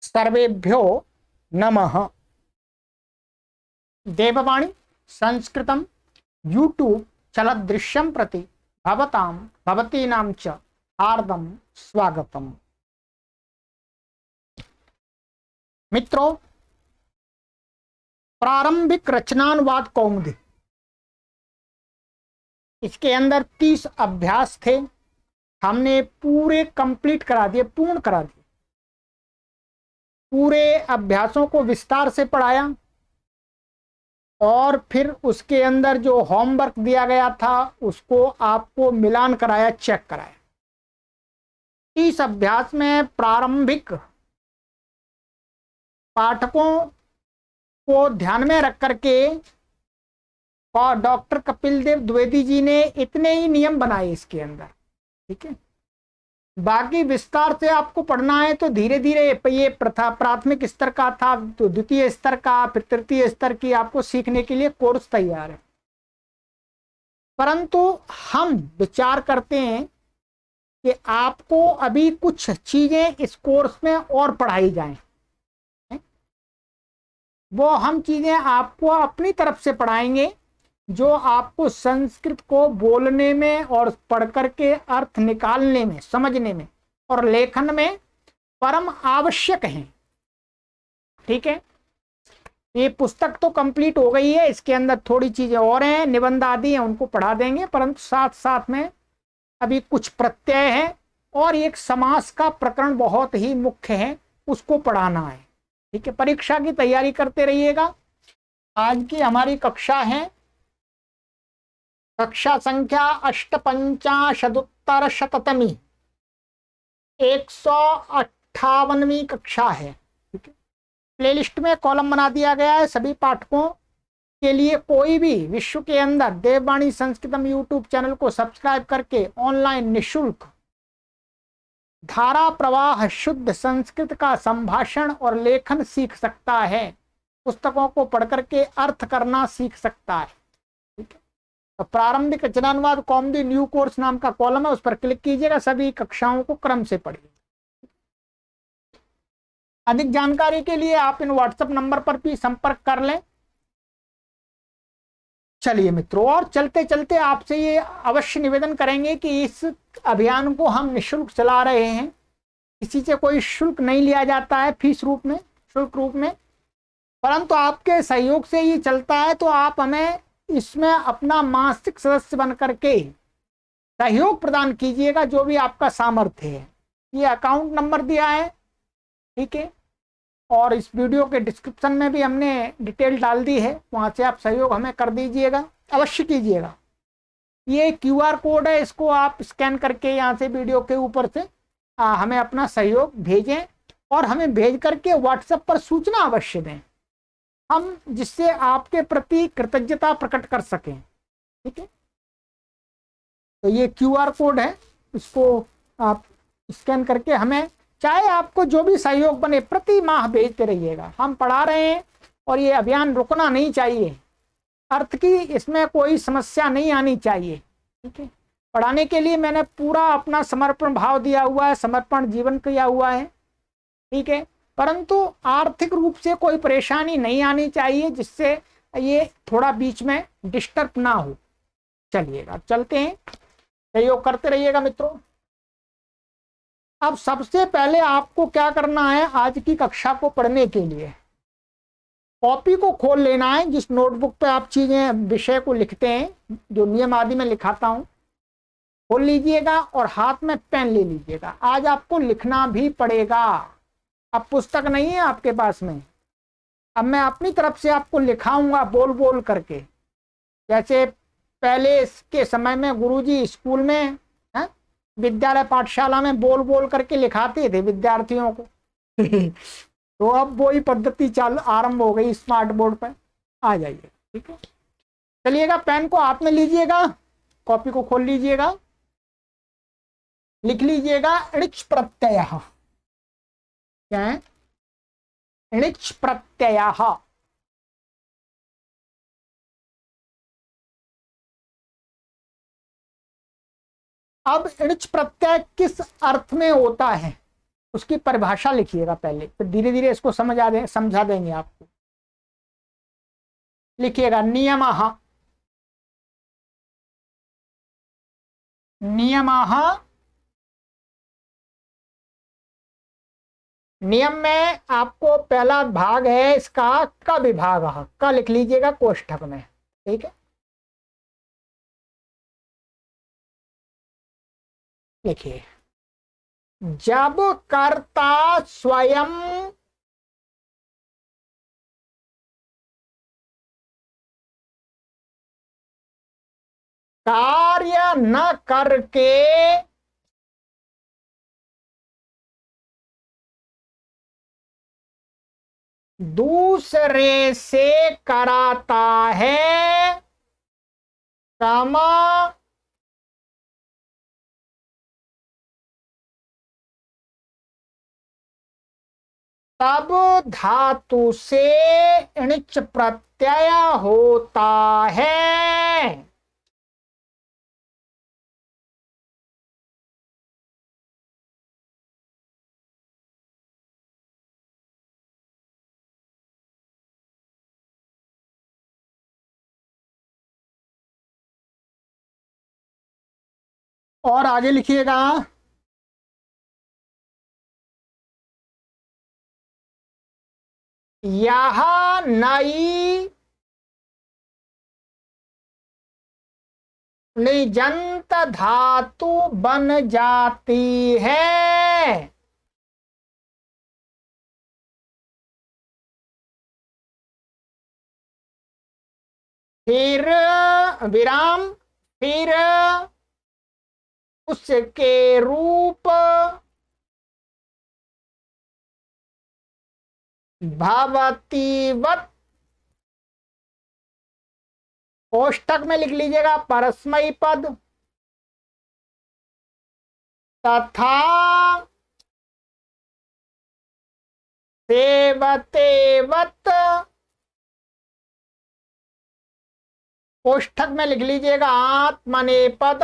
सर्वेभ्यो नमः। देववाणी संस्कृतं यूट्यूब चलदृश्यं प्रति भवतां भवतीनां च हार्दं स्वागतम्। मित्रों, प्रारंभिक रचनानुवाद कौमुदी, इसके अंदर 30 अभ्यास थे। हमने पूरे कंप्लीट करा दिए, पूर्ण करा दिए। पूरे अभ्यासों को विस्तार से पढ़ाया और फिर उसके अंदर जो होमवर्क दिया गया था उसको आपको मिलान कराया, चेक कराया। इस अभ्यास में प्रारंभिक पाठकों को ध्यान में रख करके और डॉक्टर कपिल देव द्विवेदी जी ने इतने ही नियम बनाए इसके अंदर, ठीक है। बाकी विस्तार से आपको पढ़ना है तो धीरे धीरे ये प्राथमिक स्तर का था, तो द्वितीय स्तर का, फिर तृतीय स्तर की आपको सीखने के लिए कोर्स तैयार है। परंतु हम विचार करते हैं कि आपको अभी कुछ चीजें इस कोर्स में और पढ़ाई जाएं। वो हम चीजें आपको अपनी तरफ से पढ़ाएंगे जो आपको संस्कृत को बोलने में और पढ़ करके अर्थ निकालने में, समझने में और लेखन में परम आवश्यक हैं, ठीक है। ये पुस्तक तो कंप्लीट हो गई है, इसके अंदर थोड़ी चीजें और हैं, निबंध आदि हैं, उनको पढ़ा देंगे। परंतु साथ साथ में अभी कुछ प्रत्यय है और एक समास का प्रकरण बहुत ही मुख्य है, उसको पढ़ाना है, ठीक है। परीक्षा की तैयारी करते रहिएगा। आज की हमारी कक्षा है कक्षा संख्या 855 158वीं कक्षा है, ठीक है। प्लेलिस्ट में कॉलम बना दिया गया है सभी पाठकों के लिए। कोई भी विश्व के अंदर देववाणी संस्कृतम यूट्यूब चैनल को सब्सक्राइब करके ऑनलाइन निशुल्क धारा प्रवाह शुद्ध संस्कृत का संभाषण और लेखन सीख सकता है, पुस्तकों को पढ़ करके अर्थ करना सीख सकता है, ठीक है। तो प्रारंभिक रचनानुवाद कौमुदी न्यू कोर्स नाम का कॉलम है, उस पर क्लिक कीजिएगा। सभी कक्षाओं को क्रम से पढ़िए। अधिक जानकारी के लिए आप इन व्हाट्सएप नंबर पर भी संपर्क कर लें। चलिए मित्रों, और चलते चलते आपसे ये अवश्य निवेदन करेंगे कि इस अभियान को हम निःशुल्क चला रहे हैं, किसी से कोई शुल्क नहीं लिया जाता है फीस रूप में, शुल्क रूप में, परंतु आपके सहयोग से ये चलता है। तो आप हमें इसमें अपना मासिक सदस्य बन करके सहयोग प्रदान कीजिएगा, जो भी आपका सामर्थ्य है। ये अकाउंट नंबर दिया है, ठीक है, और इस वीडियो के डिस्क्रिप्शन में भी हमने डिटेल डाल दी है, वहां से आप सहयोग हमें कर दीजिएगा, अवश्य कीजिएगा। ये QR कोड है, इसको आप स्कैन करके यहाँ से वीडियो के ऊपर से हमें अपना सहयोग भेजें और हमें भेज करके व्हाट्सएप पर सूचना अवश्य दें, हम जिससे आपके प्रति कृतज्ञता प्रकट कर सकें, ठीक है। तो ये QR कोड है, इसको आप स्कैन करके हमें, चाहे आपको जो भी सहयोग बने, प्रति माह भेजते रहिएगा। हम पढ़ा रहे हैं और ये अभियान रुकना नहीं चाहिए, अर्थ की इसमें कोई समस्या नहीं आनी चाहिए, ठीक है। पढ़ाने के लिए मैंने पूरा अपना समर्पण भाव दिया हुआ है, समर्पण जीवन किया हुआ है, ठीक है। परंतु आर्थिक रूप से कोई परेशानी नहीं आनी चाहिए, जिससे ये थोड़ा बीच में डिस्टर्ब ना हो। चलिएगा, चलते हैं, सहयोग करते रहिएगा मित्रों। अब सबसे पहले आपको क्या करना है, आज की कक्षा को पढ़ने के लिए कॉपी को खोल लेना है। जिस नोटबुक पे आप चीजें, विषय को लिखते हैं, जो नियम आदि में लिखाता हूं, खोल लीजिएगा और हाथ में पेन ले लीजिएगा। आज आपको लिखना भी पड़ेगा। अब पुस्तक नहीं है आपके पास में, अब मैं अपनी तरफ से आपको लिखाऊंगा बोल बोल करके। जैसे पहले के समय में गुरुजी स्कूल में, विद्यालय पाठशाला में बोल बोल करके लिखाते थे विद्यार्थियों को तो अब वही पद्धति चालू आरंभ हो गई, स्मार्ट बोर्ड पर आ जाइए, ठीक है। चलिएगा, पेन को हाथ में लीजिएगा, कॉपी को खोल लीजिएगा, लिख लीजिएगा णिच प्रत्यय। क्या है? णिच प्रत्यय। अब णिच प्रत्यय किस अर्थ में होता है, उसकी परिभाषा लिखिएगा पहले, फिर धीरे धीरे इसको समझा देंगे आपको। लिखिएगा नियमः, नियमः, नियम में आपको पहला भाग है इसका क विभाग, क लिख लीजिएगा कोष्ठक में, ठीक है। लिखिए, जब कर्ता स्वयं कार्य न करके दूसरे से कराता है, कामा तब धातु से णिच प्रत्यय होता है। और आगे लिखिएगा, यह नई निजंत धातु बन जाती है। फिर विराम, फिर उसके रूप भवतीवत, कोष्ठक में लिख लीजिएगा परस्मैपद पद तथा सेवतेवत, कोष्ठक में लिख लीजिएगा आत्मनेपद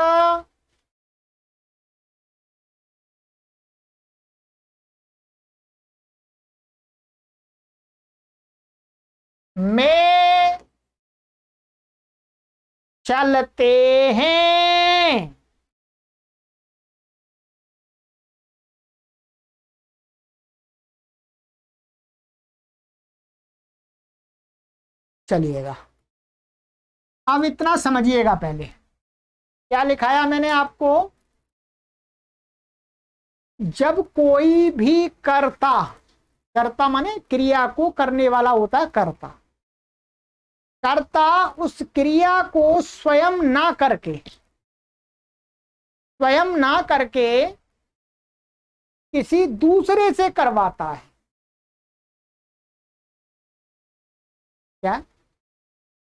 में चलते हैं। चलिएगा, अब इतना समझिएगा। पहले क्या लिखाया मैंने आपको, जब कोई भी कर्ता, कर्ता माने क्रिया को करने वाला होता है कर्ता, कर्ता उस क्रिया को स्वयं ना करके, स्वयं ना करके किसी दूसरे से करवाता है। क्या,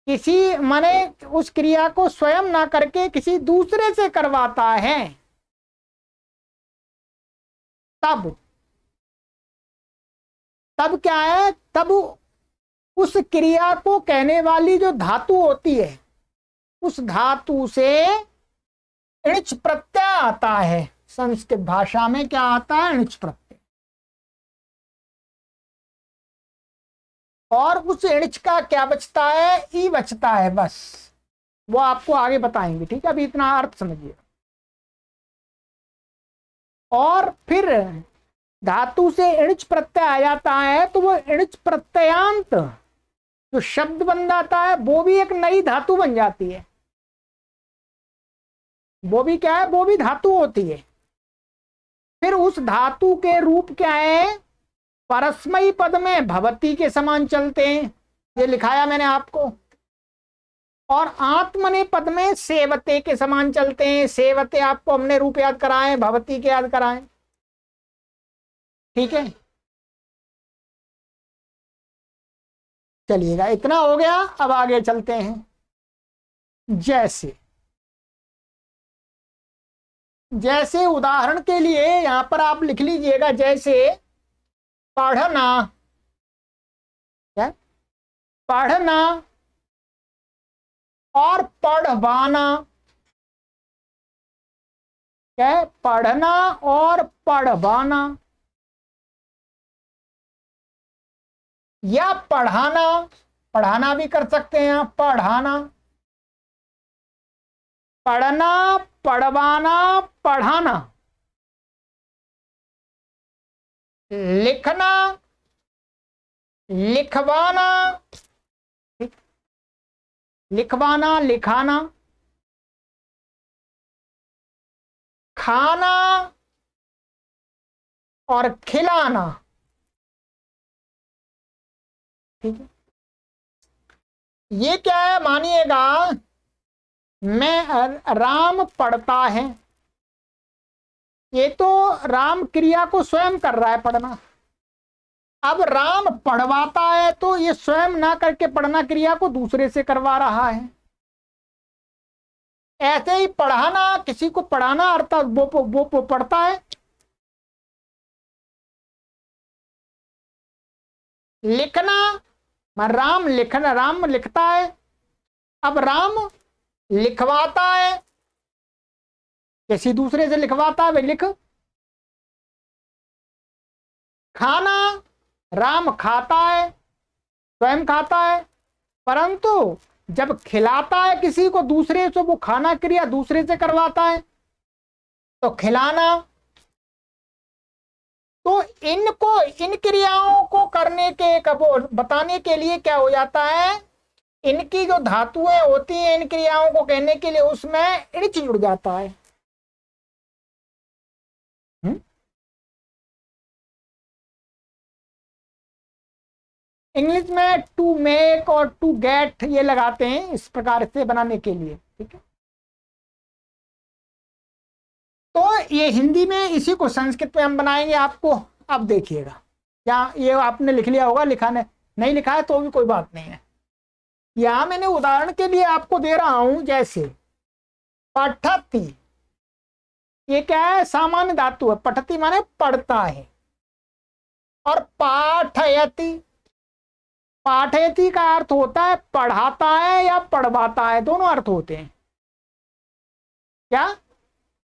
किसी माने उस क्रिया को स्वयं ना करके किसी दूसरे से करवाता है, तब, तब क्या है, तब उस क्रिया को कहने वाली जो धातु होती है, उस धातु से णिच प्रत्यय आता है। संस्कृत भाषा में क्या आता है, णिच प्रत्यय। और उस णिच का क्या बचता है, ई बचता है, बस वो आपको आगे बताएंगे, ठीक है। अभी इतना अर्थ समझिए। और फिर धातु से णिच प्रत्यय आ जाता है, तो वो णिच प्रत्ययांत जो शब्द बन जाता है, वो भी एक नई धातु बन जाती है। वो भी क्या है, वो भी धातु होती है। फिर उस धातु के रूप क्या है, परस्मई पद में भवती के समान चलते हैं, ये लिखाया मैंने आपको। और आत्मने पद में सेवते के समान चलते हैं। सेवते आपको हमने रूप याद कराए, भवती के याद कराए, ठीक है। चलिएगा, इतना हो गया। अब आगे चलते हैं। जैसे, जैसे उदाहरण के लिए यहां पर आप लिख लीजिएगा, जैसे पढ़ना, क्या, पढ़ना और पढ़वाना, क्या है, पढ़ना और पढ़वाना। या पढ़ाना, पढ़ाना भी कर सकते हैं आप, पढ़ाना, पढ़ना, पढ़वाना, पढ़ाना, लिखना, लिखवाना, लिखवाना, लिखाना, खाना और खिलाना। ठीक है, ये क्या है मानिएगा, मैं राम पढ़ता है, ये तो राम क्रिया को स्वयं कर रहा है पढ़ना। अब राम पढ़वाता है तो ये स्वयं ना करके पढ़ना क्रिया को दूसरे से करवा रहा है। ऐसे ही पढ़ाना, किसी को पढ़ाना अर्थात वो पढ़ता है। लिखना, राम लिखना, राम लिखता है, अब राम लिखवाता है, किसी दूसरे से लिखवाता है, वे लिख। खाना, राम खाता है, स्वयं खाता है, परंतु जब खिलाता है किसी को दूसरे से, वो खाना क्रिया दूसरे से करवाता है, तो खिलाना। तो इनको, इन क्रियाओं को करने के बताने के लिए क्या हो जाता है, इनकी जो धातुएं होती हैं इन क्रियाओं को कहने के लिए, उसमें इच जुड़ जाता है। इंग्लिश में टू मेक और टू गेट ये लगाते हैं इस प्रकार से बनाने के लिए। ठीक है, तो ये हिंदी में, इसी को संस्कृत में हम बनाएंगे आपको। अब देखिएगा, क्या ये आपने लिख लिया होगा, लिखा नहीं लिखा है तो भी कोई बात नहीं है। यहां मैंने उदाहरण के लिए आपको दे रहा हूं, जैसे पठती, ये क्या है, सामान्य धातु है, पठती माने पढ़ता है, और पाठयति, पाठयति का अर्थ होता है पढ़ाता है या पढ़वाता है, दोनों अर्थ होते हैं। क्या,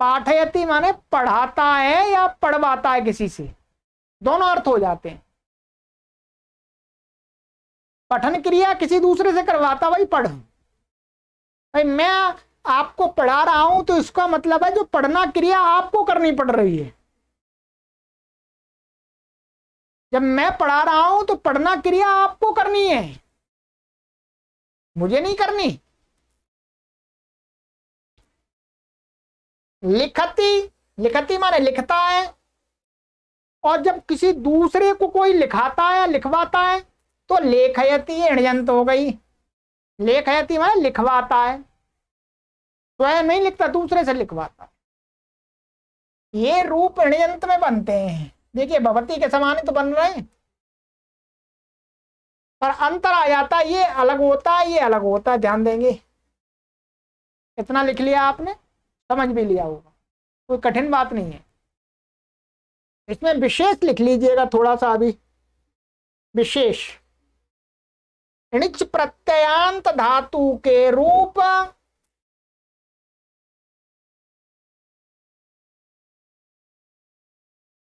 पाठयति माने पढ़ाता है या पढ़वाता है किसी से, दोनों अर्थ हो जाते हैं। पठन क्रिया किसी दूसरे से करवाता, भाई पढ़, भाई मैं आपको पढ़ा रहा हूं तो इसका मतलब है जो पढ़ना क्रिया आपको करनी पड़ रही है। जब मैं पढ़ा रहा हूं तो पढ़ना क्रिया आपको करनी है, मुझे नहीं करनी। लिखती, लिखती माने लिखता है, और जब किसी दूसरे को कोई लिखाता है, लिखवाता है, तो लेखयति ऋणयंत हो गई। लेखयति माने लिखवाता है, स्वयं नहीं लिखता, दूसरे से लिखवाता है। ये रूप ऋणयंत में बनते हैं। देखिए भवती के समान तो बन रहे हैं, पर अंतर आ जाता है, ये अलग होता है, ये अलग होता है, ध्यान देंगे। इतना लिख लिया आपने, समझ भी लिया होगा, कोई कठिन बात नहीं है। इसमें विशेष लिख लीजिएगा थोड़ा सा अभी, विशेष, णिच प्रत्ययांत धातु के रूप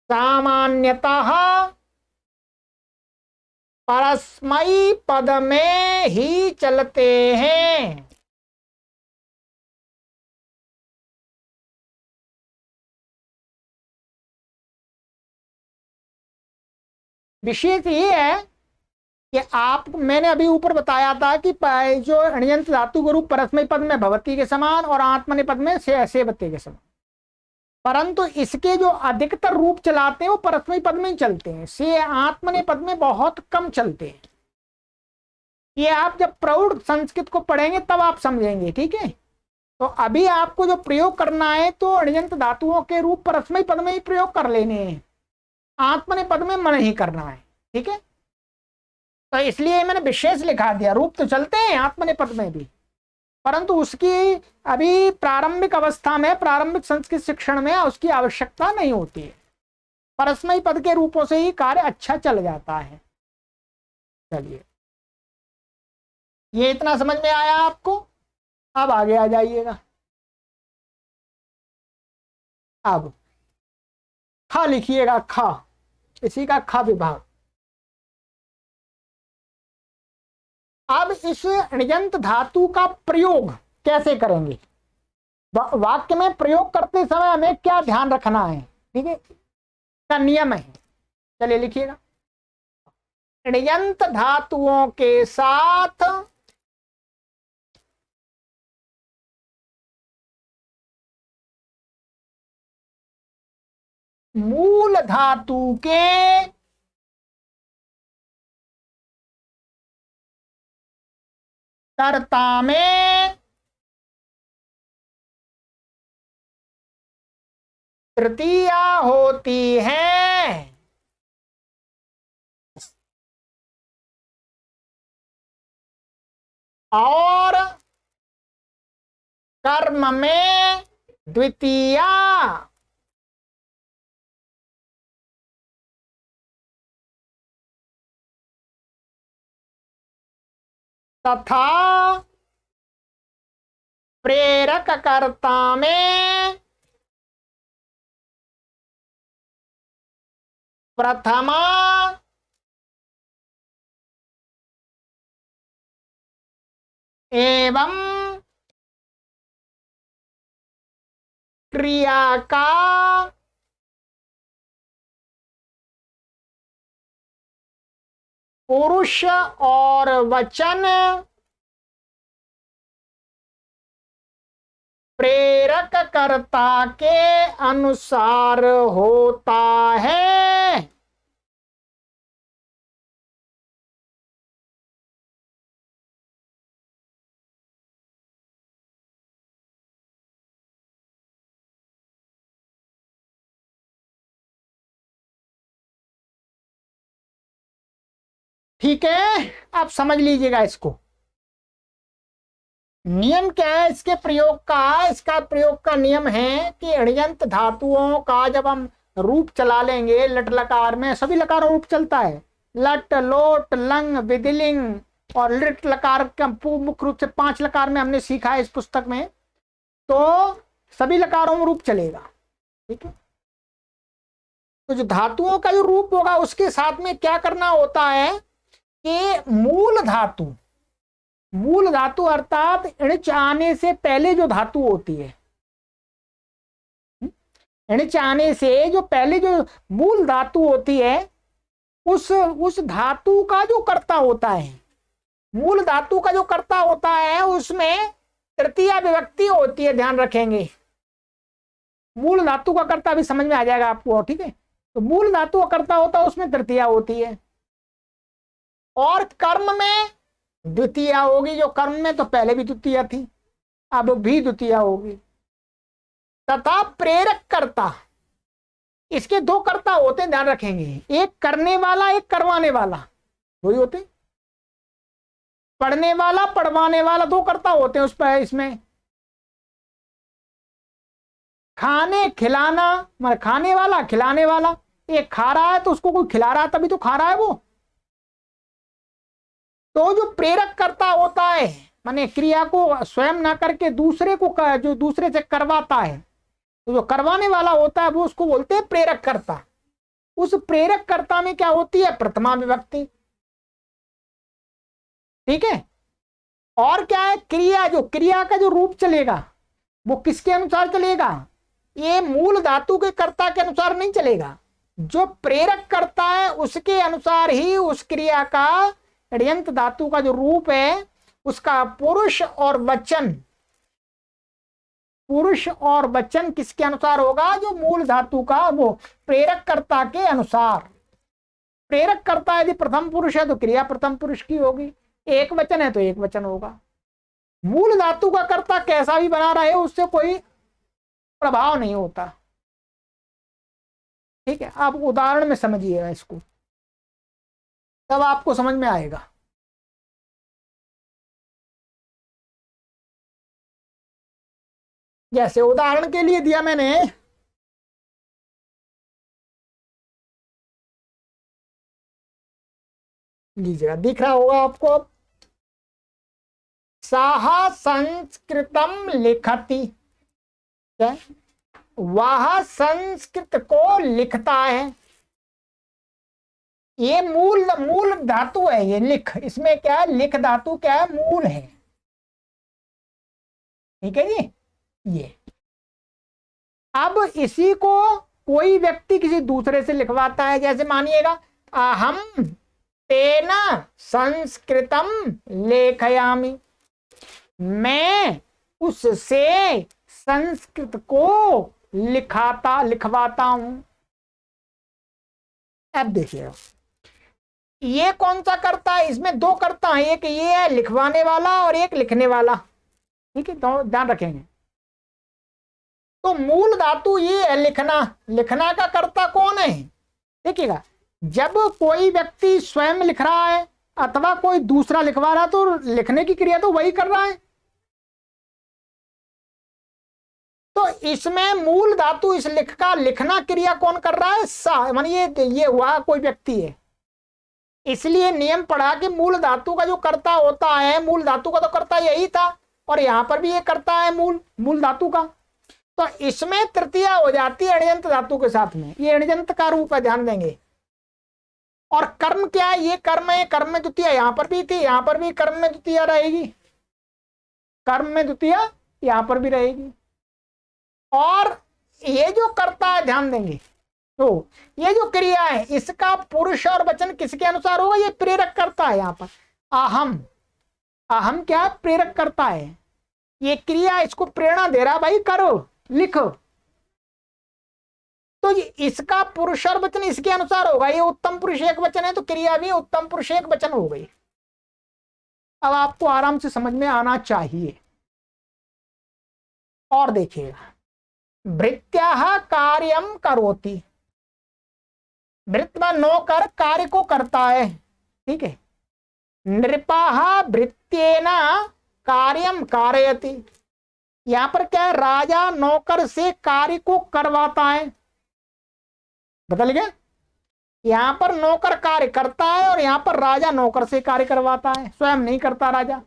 सामान्यतः परस्मैी पद में ही चलते हैं। विशेष ये है कि आप, मैंने अभी ऊपर बताया था कि जो अण्यंत धातु के रूप परस्मैी पद में भवती के समान और आत्मनेपद पद में सेवते के समान, परंतु इसके जो अधिकतर रूप चलाते हैं वो परस्मैी पद में ही चलते हैं, से आत्मनेपद पद में बहुत कम चलते हैं। ये आप जब प्रौढ़ संस्कृत को पढ़ेंगे तब आप समझेंगे। ठीक है, तो अभी आपको जो प्रयोग करना है तो अण्यंत धातुओं के रूप परस्मैी पद में ही प्रयोग कर लेने हैं, आत्मनेपद पद में मन ही करना है। ठीक है, तो इसलिए मैंने विशेष लिखा दिया। रूप तो चलते हैं आत्मनेपद पद में भी, परंतु उसकी अभी प्रारंभिक अवस्था में, प्रारंभिक संस्कृत शिक्षण में उसकी आवश्यकता नहीं होती है, परस्मैी पद के रूपों से ही कार्य अच्छा चल जाता है। चलिए, ये इतना समझ में आया आपको। अब आगे आ जाइएगा। अब खा लिखिएगा, खा, इसी का खा विभाग। अब इस णिजंत धातु का प्रयोग कैसे करेंगे, वाक्य में प्रयोग करते समय हमें क्या ध्यान रखना है, ठीक है, का नियम है। चलिए लिखिएगा, णिजंत धातुओं के साथ मूल धातु के कर्ता में तृतीया होती है। और कर्म में द्वितीया। तथा प्रेरक कर्ता में प्रथमा एवं क्रिया का पुरुष और वचन प्रेरक कर्ता के अनुसार होता है। ठीक है, आप समझ लीजिएगा इसको। नियम क्या है इसके प्रयोग का, इसका प्रयोग का नियम है कि णिजंत धातुओं का जब हम रूप चला लेंगे, लट लकार में सभी लकार रूप चलता है, लट लोट लंग विदिलिंग, और लिट लकार का मुख्य रूप से 5 लकार में हमने सीखा है इस पुस्तक में, तो सभी लकारों में रूप चलेगा। ठीक है, तो जो धातुओं का जो रूप होगा उसके साथ में क्या करना होता है कि मूल धातु अर्थात णिच आने से पहले जो धातु होती है, णिच आने से जो पहले जो मूल धातु होती है, उस धातु का जो कर्ता होता है, मूल धातु का जो कर्ता होता है उसमें तृतीया विभक्ति होती है। ध्यान रखेंगे, मूल धातु का कर्ता भी समझ में आ जाएगा आपको। ठीक है, तो मूल धातु का कर्ता होता है उसमें तृतीया होती है, और कर्म में द्वितीया होगी। जो कर्म में तो पहले भी द्वितीया थी, अब भी द्वितीया होगी। तथा प्रेरक कर्ता, इसके 2 कर्ता होते हैं, ध्यान रखेंगे, एक करने वाला एक करवाने वाला, 2 ही होते। पढ़ने वाला पढ़वाने वाला 2 कर्ता होते हैं उस पर। इसमें खाने खिलाना, मतलब खाने वाला खिलाने वाला, एक खा रहा है तो उसको कोई खिला रहा है तभी तो खा रहा है वो। तो जो प्रेरक कर्ता होता है, माने क्रिया को स्वयं ना करके दूसरे को जो दूसरे से करवाता है, तो जो करवाने वाला होता है वो उसको बोलते हैं प्रेरक कर्ता। उस प्रेरक कर्ता में क्या होती है, प्रथमा विभक्ति। ठीक है, और क्या है, क्रिया, जो क्रिया का जो रूप चलेगा वो किसके अनुसार चलेगा, ये मूल धातु के कर्ता के अनुसार नहीं चलेगा, जो प्रेरक करता है उसके अनुसार ही उस क्रिया का, णिजंत धातु का जो रूप है उसका पुरुष और वचन किसके अनुसार होगा, जो मूल धातु का वो प्रेरक कर्ता के अनुसार। प्रेरक कर्ता यदि प्रथम पुरुष है तो क्रिया प्रथम पुरुष की होगी, एक वचन है तो एक वचन होगा। मूल धातु का कर्ता कैसा भी बना रहे उससे कोई प्रभाव नहीं होता। ठीक है, आप उदाहरण में समझिएगा इसको, तब आपको समझ में आएगा। जैसे उदाहरण के लिए दिया मैंने, लीजिएगा, दिख रहा होगा आपको, साहा संस्कृतम लिखति, वह संस्कृत को लिखता है। ये मूल मूल धातु है, ये लिख, इसमें क्या है, लिख धातु क्या है, मूल है। ठीक है जी। ये अब इसी को कोई व्यक्ति किसी दूसरे से लिखवाता है, जैसे मानिएगा अहम तेना संस्कृतम लेखयामि, मैं उससे संस्कृत को लिखवाता हूं। अब देखिएगा ये कौन सा करता है, इसमें दो करता है, एक ये है लिखवाने वाला और एक लिखने वाला। ठीक है, तो ध्यान रखेंगे। तो मूल धातु ये है लिखना, लिखना का कर्ता कौन है, देखिएगा जब कोई व्यक्ति स्वयं लिख रहा है अथवा कोई दूसरा लिखवा रहा है तो लिखने की क्रिया तो वही कर रहा है। तो इसमें मूल धातु इस लिख का लिखना क्रिया कौन कर रहा है, सा, मानी ये हुआ कोई व्यक्ति है, इसलिए नियम पढ़ा कि मूल धातु का जो कर्ता होता है, मूल धातु का तो कर्ता यही था और यहां पर भी ये करता है मूल धातु का। तो इसमें तृतीया हो जाती है अण्यंत धातु के साथ में, ये अण्यंत का रूप है, ध्यान देंगे। और कर्म क्या है, ये कर्म है, कर्म में द्वितीया यहां पर भी थी, यहां पर भी कर्म में द्वितीया रहेगी, कर्म में द्वितीया यहां पर भी रहेगी। और ये जो कर्ता है, ध्यान देंगे, तो ये जो क्रिया है इसका पुरुष और वचन किसके अनुसार होगा, ये प्रेरक करता है। यहां पर अहम, अहम क्या है, प्रेरक करता है, ये क्रिया इसको प्रेरणा दे रहा, भाई करो लिखो, तो इसका पुरुष और वचन इसके अनुसार होगा। ये उत्तम पुरुष एक वचन है तो क्रिया भी उत्तम पुरुष एक वचन हो गई। अब आपको आराम से समझ में आना चाहिए। और देखिएगा भृत्या कार्यम करोति, भृत्य नौकर कार्य को करता है। ठीक है, नृपाः भृत्येन कार्यम कारयति, यहां पर क्या है, राजा नौकर से कार्य को करवाता है। बदल गया, यहां पर नौकर कार्य करता है और यहां पर राजा नौकर से कार्य करवाता है, स्वयं नहीं करता राजा।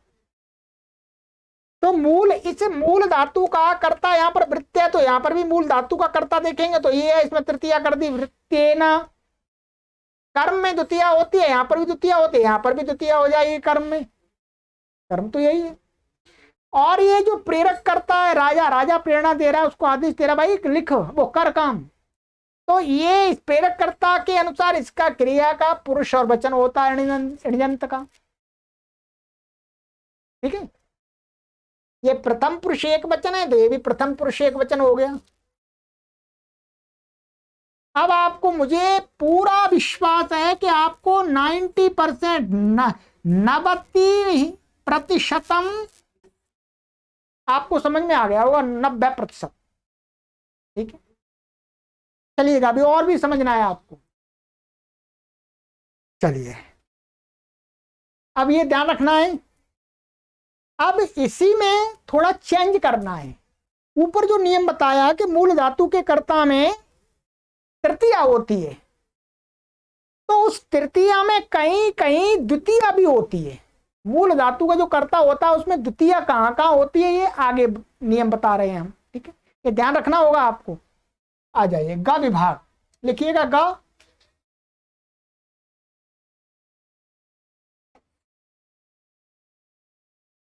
तो मूल, इस मूल धातु का कर्ता यहां पर वृत्य, तो यहां पर भी मूल धातु का कर्ता देखेंगे तो ये है, इसमें तृतीया कर दी वृत्तेना, कर्म में द्वितीया होती है, यहां पर भी द्वितीया होती है, यहां पर भी द्वितीया हो जाएगी कर्म में, कर्म तो यही है। और ये जो प्रेरक करता है राजा, राजा प्रेरणा दे रहा है, उसको आदेश दे रहा है, भाई लिख, वो कर काम। तो ये इस प्रेरक कर्ता के अनुसार इसका क्रिया का पुरुष और वचन होता है अण्यंत का। ठीक है, ये प्रथम पुरुष एक वचन है तो ये भी प्रथम पुरुष एक वचन हो गया। अब आपको, मुझे पूरा विश्वास है कि आपको 90%, 90% आपको समझ में आ गया होगा, 90%। ठीक है, चलिएगा अभी और भी समझना है आपको। चलिए अब ये ध्यान रखना है, अब इसी में थोड़ा चेंज करना है। ऊपर जो नियम बताया कि मूल धातु के कर्ता में तृतीया होती है, तो उस तृतीया में कहीं कहीं द्वितीया भी होती है। मूल धातु का जो कर्ता होता है उसमें द्वितीया कहाँ कहाँ होती है, ये आगे नियम बता रहे हैं हम। ठीक है, ये ध्यान रखना होगा आपको। आ जाइए ग विभाग, लिखिएगा ग,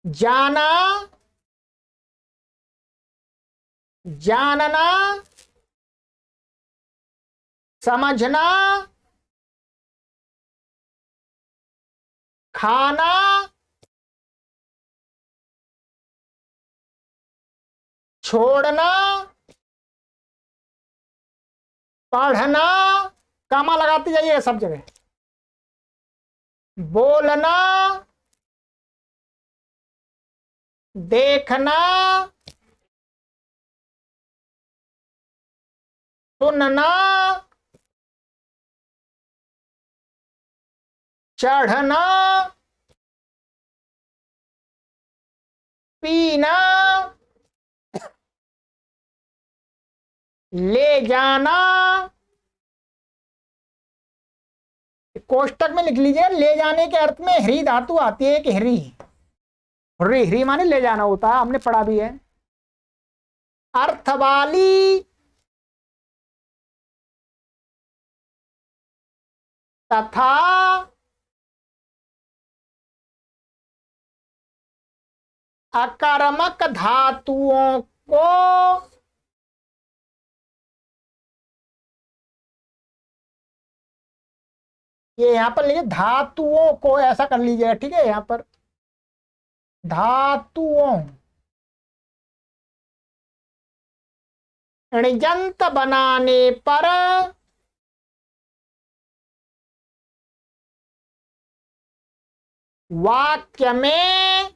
जाना, जानना, समझना, खाना, छोड़ना, पढ़ना, कामा लगाते जाइए सब जगह, बोलना, देखना, सुनना, चढ़ना, पीना, ले जाना, कोष्टक में लिख लीजिए, ले जाने के अर्थ में ह्री धातु आती है कि ह्री, ह्री, ह्री माने ले जाना होता है, हमने पढ़ा भी है। अर्थ वाली, तथा अकर्मक धातुओं को ये यहां पर लिखिए धातुओं को, ऐसा कर लीजिएगा, ठीक है। यहां पर धातुओं ऋजंत बनाने पर वाक्य में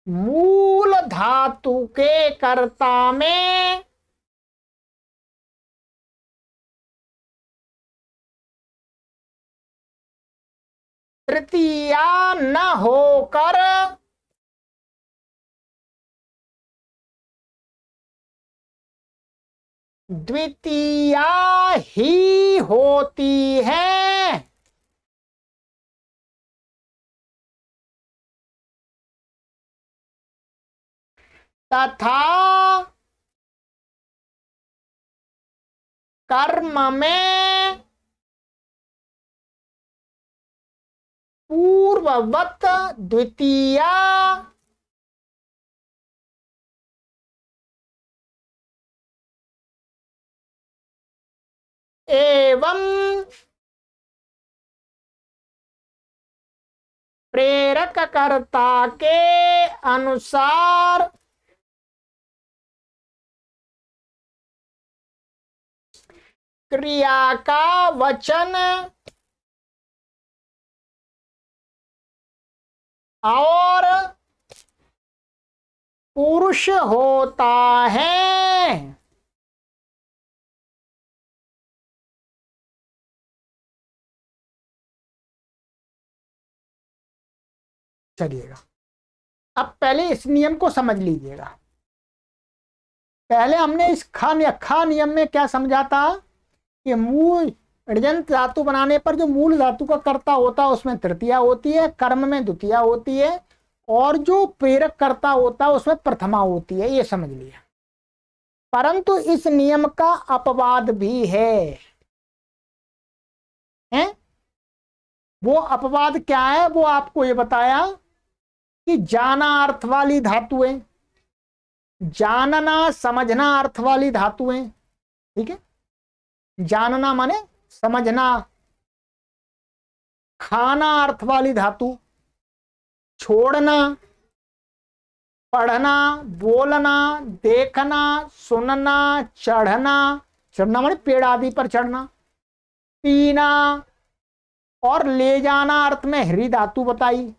मूल धातु के कर्ता में तृतीया न होकर द्वितीया ही होती है। तथा कर्म में पूर्ववत द्वितीया एवं प्रेरक कर्ता के अनुसार क्रिया का वचन और पुरुष होता है। चलिएगा, अब पहले इस नियम को समझ लीजिएगा। पहले हमने इस खा नियम में क्या समझा था कि मूल ऋजंत धातु बनाने पर जो मूल धातु का कर्ता होता है उसमें तृतीया होती है, कर्म में द्वितीया होती है, और जो प्रेरक कर्ता होता है उसमें प्रथमा होती है, ये समझ लिया। परंतु इस नियम का अपवाद भी है, हैं? वो अपवाद क्या है वो आपको ये बताया कि जाना अर्थ वाली धातुएं, जानना समझना अर्थ वाली धातुएं, ठीक है। जानना माने समझना, खाना अर्थ वाली धातु, छोड़ना, पढ़ना, बोलना, देखना, सुनना, चढ़ना, चढ़ना माने पेड़ आदि पर चढ़ना, पीना और ले जाना अर्थ में हृ धातु बताई।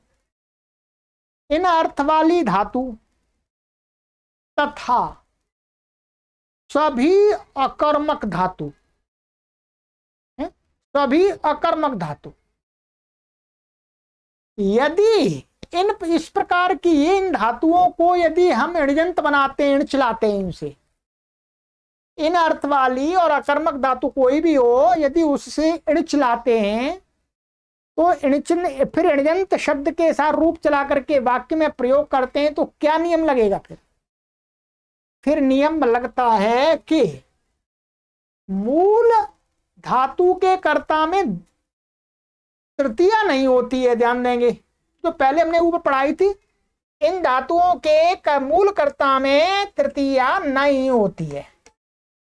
इन अर्थ वाली धातु तथा सभी अकर्मक धातु, सभी अकर्मक धातु यदि इस प्रकार की इन धातुओं को यदि हम ऋजंत बनाते हैं, चलाते हैं इनसे, इन अर्थ वाली और अकर्मक धातु कोई भी हो यदि उससे इण चलाते हैं तो इणचिन्ह फिर ऋजंत शब्द के साथ रूप चला करके वाक्य में प्रयोग करते हैं तो क्या नियम लगेगा? फिर नियम लगता है कि मूल धातु के कर्ता में तृतीया नहीं होती है। ध्यान देंगे तो पहले हमने ऊपर पढ़ाई थी, इन धातुओं के मूल कर्ता में तृतीया नहीं होती है।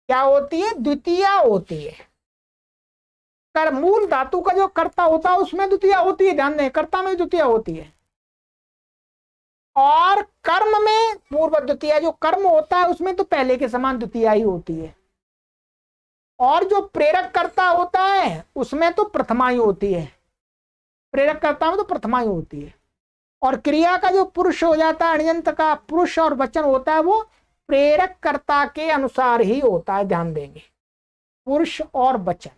क्या होती है? द्वितीया होती है। कर मूल धातु का जो कर्ता होता है उसमें द्वितीया होती है। ध्यान दें, कर्ता में द्वितीया होती है। और कर्म में पूर्व द्वितीया, जो कर्म होता है उसमें तो पहले के समान द्वितीया ही होती है। और जो प्रेरक कर्ता होता है उसमें तो प्रथमा ही होती है। प्रेरक कर्ता में तो प्रथमा ही होती है। और क्रिया का जो पुरुष हो जाता है, ऋजंत का पुरुष और वचन होता है, वो प्रेरक कर्ता के अनुसार ही होता है। ध्यान देंगे, पुरुष और वचन।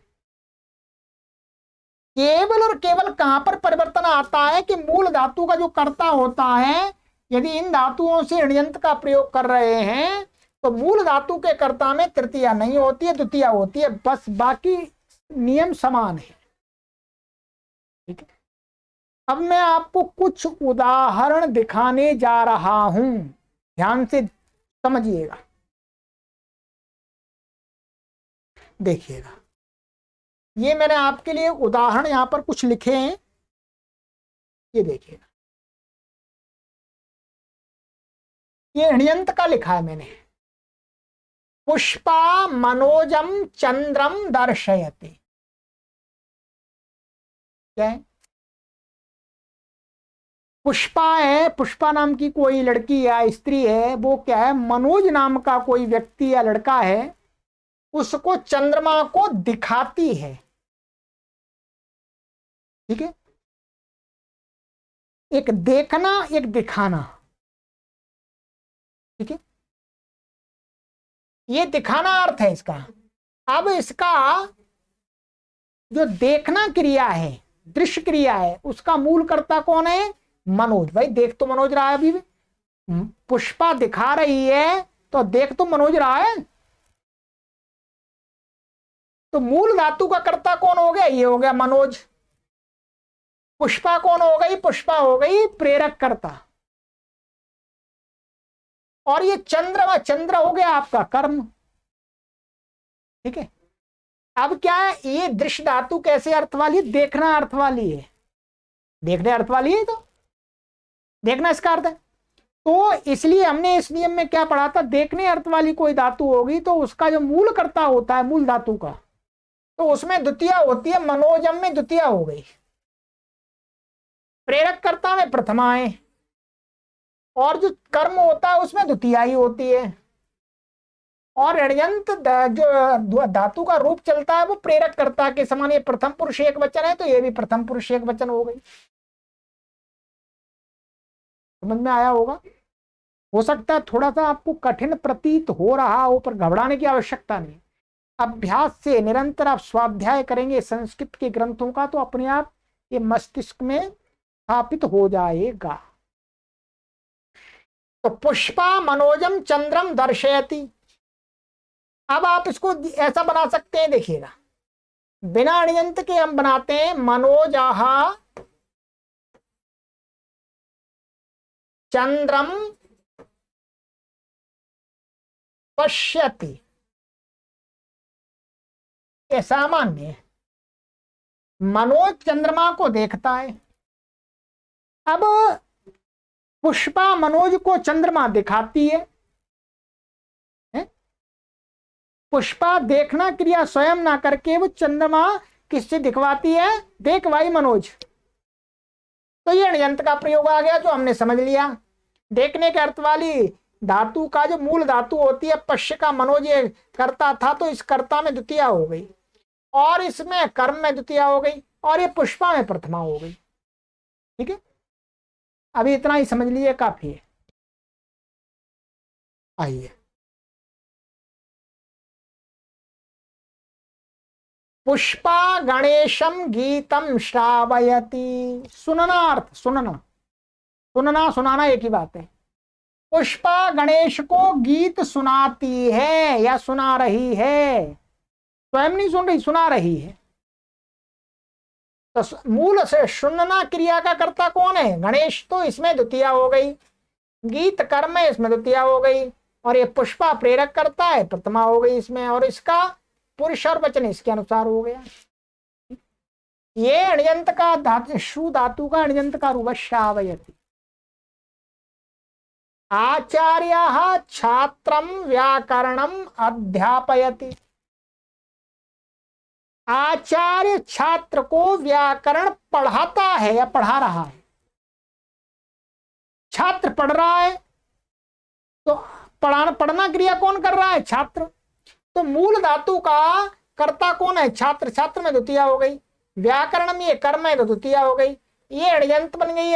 केवल और केवल कहां पर परिवर्तन आता है कि मूल धातु का जो कर्ता होता है, यदि इन धातुओं से ऋजंत का प्रयोग कर रहे हैं तो मूल धातु के कर्ता में तृतीया नहीं होती है, द्वितीया होती है। बस बाकी नियम समान है। ठीक है, अब मैं आपको कुछ उदाहरण दिखाने जा रहा हूं, ध्यान से समझिएगा। देखिएगा, ये मैंने आपके लिए उदाहरण यहां पर कुछ लिखे हैं, ये देखिएगा, ये ऋण्यंत का लिखा है मैंने। पुष्पा मनोजम चंद्रम दर्शयति, क्या है? पुष्पा है, पुष्पा नाम की कोई लड़की या स्त्री है, वो क्या है, मनोज नाम का कोई व्यक्ति या लड़का है, उसको चंद्रमा को दिखाती है। ठीक है, एक देखना एक दिखाना। ठीक है, ये दिखाना अर्थ है इसका। अब इसका जो देखना क्रिया है, दृश्य क्रिया है, उसका मूल कर्ता कौन है? मनोज। भाई देख तो मनोज रहा है, अभी भी पुष्पा दिखा रही है तो देख तो मनोज रहा है। तो मूल धातु का कर्ता कौन हो गया? ये हो गया मनोज। पुष्पा कौन हो गई? पुष्पा हो गई प्रेरक कर्ता। और ये चंद्रमा, चंद्र हो गया आपका कर्म। ठीक है, अब क्या है, ये दृश्य धातु कैसे अर्थ वाली? देखना अर्थ वाली है। देखने अर्थ वाली है, तो देखना इसका अर्थ है। तो इसलिए हमने इस नियम में क्या पढ़ा था, देखने अर्थ वाली कोई धातु होगी तो उसका जो मूल कर्ता होता है मूल धातु का, तो उसमें द्वितीय होती है। मनोजम में द्वितीय हो गई, प्रेरक कर्ता में प्रथमा है, और जो कर्म होता है उसमें द्वितीय ही होती है। और ऋण्यंत जो धातु का रूप चलता है वो प्रेरक कर्ता के समान। ये प्रथम पुरुष एक वचन है तो ये भी प्रथम पुरुष एक वचन हो गई। समझ में आया होगा? हो सकता है थोड़ा सा आपको कठिन प्रतीत हो रहा हो, पर घबराने की आवश्यकता नहीं। अभ्यास से निरंतर आप स्वाध्याय करेंगे संस्कृत के ग्रंथों का, तो अपने आप ये मस्तिष्क में स्थापित हो जाएगा। तो पुष्पा मनोजम चंद्रम दर्शयति। अब आप इसको ऐसा बना सकते हैं, देखिएगा, बिना ऋण्यंत के हम बनाते हैं मनोजाहा चंद्रम पश्यति। ये सामान्य है, मनोज चंद्रमा को देखता है। अब पुष्पा मनोज को चंद्रमा दिखाती है। पुष्पा देखना क्रिया स्वयं ना करके वो चंद्रमा किससे दिखवाती है? देख भाई मनोज। तो ये ऋण्यंत का प्रयोग आ गया, जो हमने समझ लिया। देखने के अर्थ वाली धातु का जो मूल धातु होती है पश्य का, मनोज ये कर्ता था तो इस कर्ता में द्वितीय हो गई, और इसमें कर्म में द्वितीय हो गई, और ये पुष्पा में प्रथमा हो गई। ठीक है, अभी इतना ही समझ लीजिए, काफी है। आइए, पुष्पा गणेशम गीतम श्रावयति। सुनना अर्थ, सुनना, सुनना सुनाना एक ही बात है। पुष्पा गणेश को गीत सुनाती है या सुना रही है, स्वयं नहीं सुन रही, सुना रही है। तो मूल से सुनना क्रिया का कर्ता कौन है? गणेश। तो इसमें द्वितीय हो गई, गीत कर्म है इसमें द्वितीय हो गई, और ये पुष्पा प्रेरक करता है प्रथमा हो गई इसमें, और इसका पुरुष और वचन इसके अनुसार हो गया। ये ऋण्यंत का धातु, शु धातु का ऋण्यंत का रूप श्रावयति। आचार्यः छात्रं व्याकरणम अध्यापयति। आचार्य छात्र को व्याकरण पढ़ाता है या पढ़ा रहा है। छात्र पढ़ रहा है तो पढ़ना क्रिया कौन कर रहा है? छात्र। तो मूल धातु का कर्ता कौन है? छात्र। छात्र में द्वितीय हो गई, व्याकरण में ये कर्म है तो द्वितीय हो गई, ये ऋण्यंत बन गई।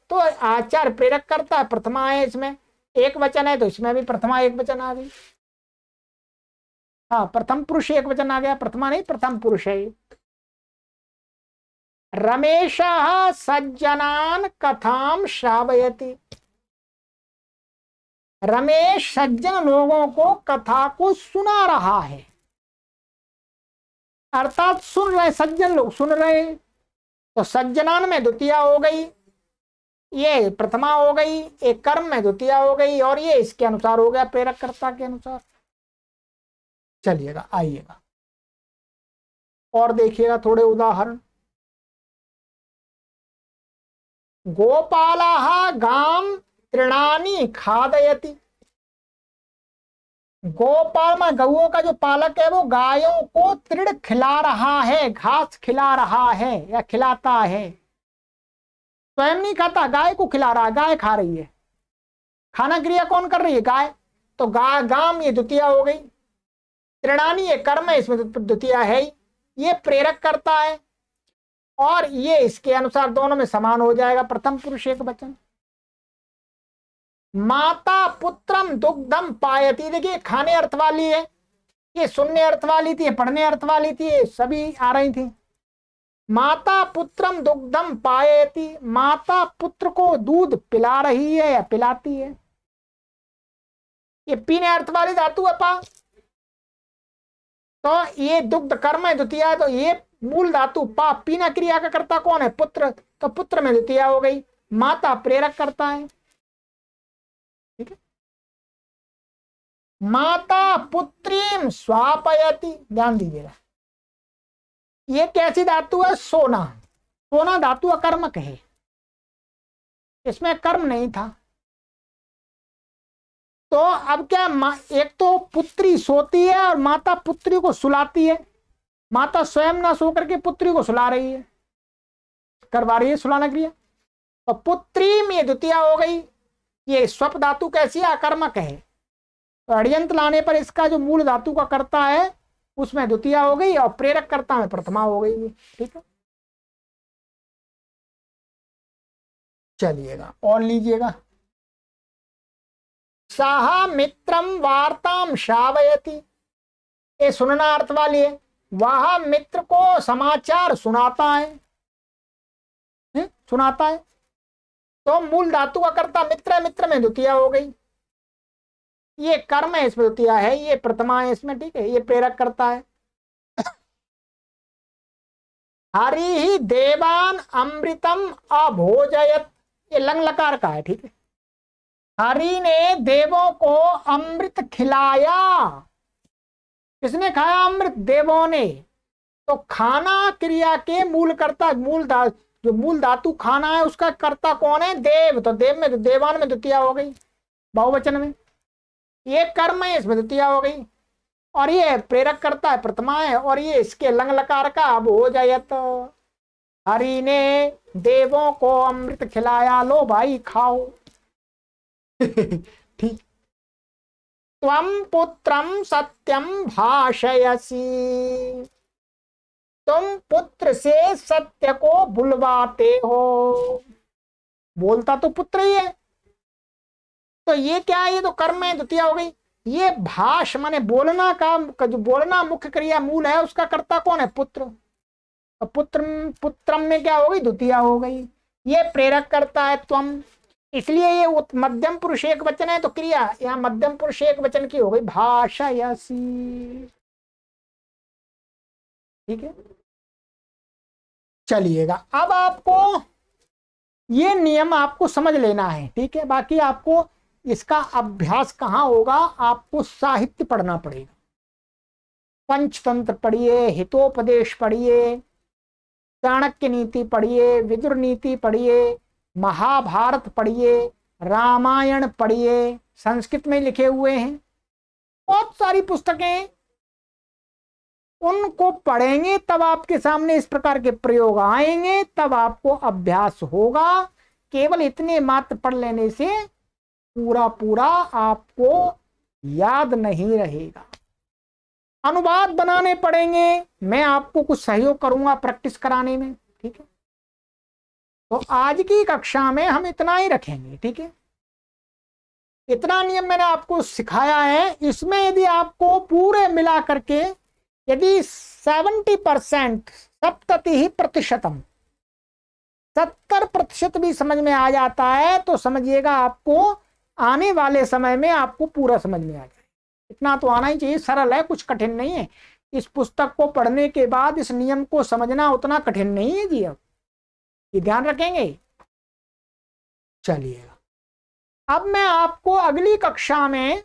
तो आचार्य प्रेरक करता है, प्रथमा है, इसमें एक वचन है तो इसमें भी प्रथमा एक वचन आ गई। हाँ, प्रथम पुरुष एक वचन आ गया, प्रथमा नहीं प्रथम पुरुष है। रमेश सज्जनान कथाम श्रावयति। रमेश सज्जन लोगों को कथा को सुना रहा है, अर्थात सुन रहे, सज्जन लोग सुन रहे। तो सज्जनान में द्वितीय हो गई, ये प्रथमा हो गई, एक कर्म में द्वितीय हो गई, और ये इसके अनुसार हो गया प्रेरक कर्ता के अनुसार। चलिएगा, आइएगा, और देखिएगा थोड़े उदाहरण। गोपालाः गाम तृणानि खादयति। गोपाल में गऊओं का जो पालक है वो गायों को तृण खिला रहा है, घास खिला रहा है या खिलाता है। स्वयं नहीं खाता, गाय को खिला रहा है, गाय खा रही है। खाना क्रिया कौन कर रही है? गाय। तो गाम ये द्वितीया हो गई। तृणानी ये कर्म है, इसमें द्वितीया है ही, ये प्रेरक करता है और ये इसके अनुसार दोनों में समान हो जाएगा, प्रथम पुरुष एक वचन। माता पुत्रम दुग्धम पायती, देखिए खाने अर्थ वाली है, ये सुनने अर्थ वाली थी, पढ़ने अर्थ वाली थी, सभी आ रही थी। माता पुत्रम दुग्धम पायती, माता पुत्र को दूध पिला रही है या पिलाती है। ये पीने अर्थ वाली धातु है पा, तो ये दुग्ध कर्म है द्वितीया है, तो ये मूल धातु पा, पीना क्रिया का कर्ता कौन है? पुत्र, तो पुत्र में द्वितीया हो गई। माता प्रेरक करता है, ठीक है। माता पुत्रीम स्वापयति, ध्यान दीजिएगा, ये कैसी धातु है? सोना। सोना धातु अकर्मक है, इसमें कर्म नहीं था। तो अब क्या, एक तो पुत्री सोती है और माता पुत्री को सुलाती है। माता स्वयं ना सो करके पुत्री को सुला रही है, करवा रही है सुलाना क्रिया। तो पुत्री में द्वितीया हो गई। ये स्वप धातु कैसी है? अकर्मक है, तो अड़यंत लाने पर इसका जो मूल धातु का कर्ता है उसमें द्वितीया हो गई और प्रेरक कर्ता में प्रथमा हो गई, ठीक है। चलिएगा और लीजिएगा। साहा मित्रम वार्ताम श्रावयति, ये सुनना अर्थ वाली है, वह मित्र को समाचार सुनाता है, सुनाता है। तो मूल धातु का कर्ता मित्र है, मित्र में द्वितीया हो गई। ये कर्म है, इसमें द्वितीया है, ये प्रथमा है इसमें, ठीक है। ये प्रेरक करता है। हरि ही देवान अमृतम अभोजयत, ये लंग लकार का है, ठीक है। हरि ने देवों को अमृत खिलाया। किसने खाया अमृत? देवों ने। तो खाना क्रिया के मूल कर्ता, जो मूल धातु खाना है उसका कर्ता कौन है? देव। तो देव में, देवान में द्वितीया हो गई बहुवचन में। ये कर्म है, इसमें द्वितीया हो गई और ये प्रेरक करता है, प्रथमा है, और ये इसके लंग लकार का अब हो जाए। तो हरि ने देवों को अमृत खिलाया, लो भाई खाओ। ठीक। त्वं पुत्रम सत्यम भाषयसि, तुम पुत्र से सत्य को बुलवाते हो। बोलता तो पुत्र ही है, तो ये क्या है? ये तो कर्म है, द्वितीया हो गई। ये भाष माने बोलना का, जो बोलना मुख्य क्रिया मूल है उसका कर्ता कौन है? पुत्र। तो पुत्रम में क्या हो गई? द्वितीया हो गई। ये प्रेरक करता है त्वम, इसलिए ये मध्यम पुरुष एक वचन है, तो क्रिया यहाँ मध्यम पुरुष एक वचन की हो गई, भाषयसि, ठीक है। चलिएगा, अब आपको ये नियम आपको समझ लेना है, ठीक है। बाकी आपको इसका अभ्यास कहाँ होगा? आपको साहित्य पढ़ना पड़ेगा। पंचतंत्र पढ़िए, हितोपदेश पढ़िए, चाणक्य नीति पढ़िए, विदुर नीति पढ़िए, महाभारत पढ़िए, रामायण पढ़िए, संस्कृत में लिखे हुए हैं बहुत सारी पुस्तकें, उनको पढ़ेंगे तब आपके सामने इस प्रकार के प्रयोग आएंगे, तब आपको अभ्यास होगा। केवल इतने मात्र पढ़ लेने से पूरा पूरा आपको याद नहीं रहेगा। अनुवाद बनाने पड़ेंगे, मैं आपको कुछ सहयोग करूंगा प्रैक्टिस कराने में, ठीक है। तो आज की कक्षा में हम इतना ही रखेंगे, ठीक है। इतना नियम मैंने आपको सिखाया है। इसमें यदि आपको पूरे मिला करके यदि 70%, 70% भी समझ में आ जाता है तो समझिएगा आपको आने वाले समय में आपको पूरा समझ में आ जाए। इतना तो आना ही चाहिए, सरल है, कुछ कठिन नहीं है। इस पुस्तक को पढ़ने के बाद इस नियम को समझना उतना कठिन नहीं है जी। अब ये ध्यान रखेंगे। चलिएगा, अब मैं आपको अगली कक्षा में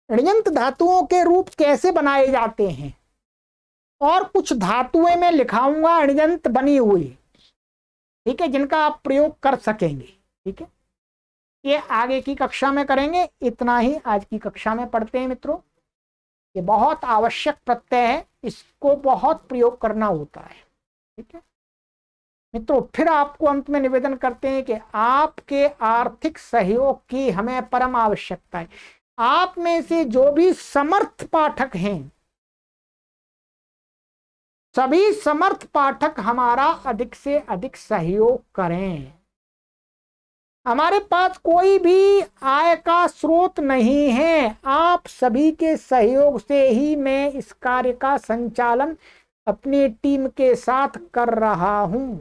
ऋयंत धातुओं के रूप कैसे बनाए जाते हैं और कुछ धातुएं मैं लिखाऊंगा अणिजंत बनी हुई, ठीक है, जिनका आप प्रयोग कर सकेंगे। ठीक है, ये आगे की कक्षा में करेंगे। इतना ही आज की कक्षा में पढ़ते हैं मित्रों। ये बहुत आवश्यक प्रत्यय है, इसको बहुत प्रयोग करना होता है। ठीक है मित्रों, फिर आपको अंत में निवेदन करते हैं कि आपके आर्थिक सहयोग की हमें परम आवश्यकता है। आप में से जो भी समर्थ पाठक हैं, सभी समर्थ पाठक हमारा अधिक से अधिक सहयोग करें। हमारे पास कोई भी आय का स्रोत नहीं है, आप सभी के सहयोग से ही मैं इस कार्य का संचालन अपनी टीम के साथ कर रहा हूं।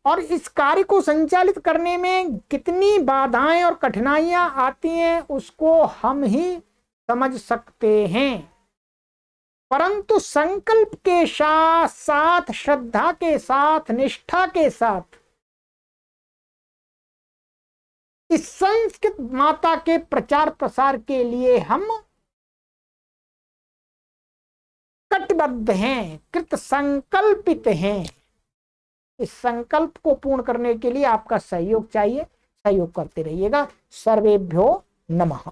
और इस कार्य को संचालित करने में कितनी बाधाएं और कठिनाइयां आती हैं उसको हम ही समझ सकते हैं, परंतु संकल्प के साथ, श्रद्धा के साथ, निष्ठा के साथ इस संस्कृत माता के प्रचार प्रसार के लिए हम कटिबद्ध हैं, कृत संकल्पित हैं। इस संकल्प को पूर्ण करने के लिए आपका सहयोग चाहिए, सहयोग करते रहिएगा। सर्वेभ्यो नमः।